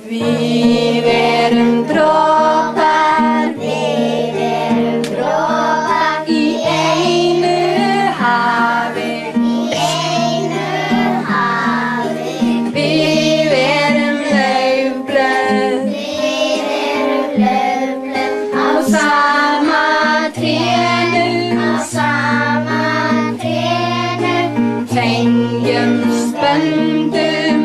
Við erum dropar í einu hafi. Við erum laufblöð á sama trénu. Tengjumst böndum,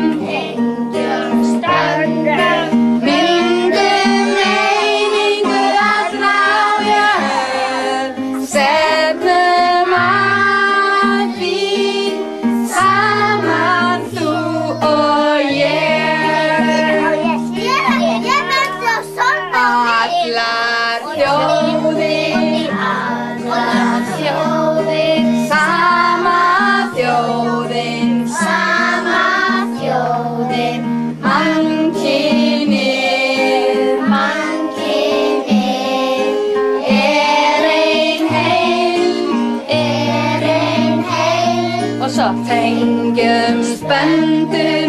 myndum einingu allra höf. Stefnum að því saman þú og ég. Allar þjóðir, sama þjóðin, mannkynið er ein heil. Og svo tengjumst böndum.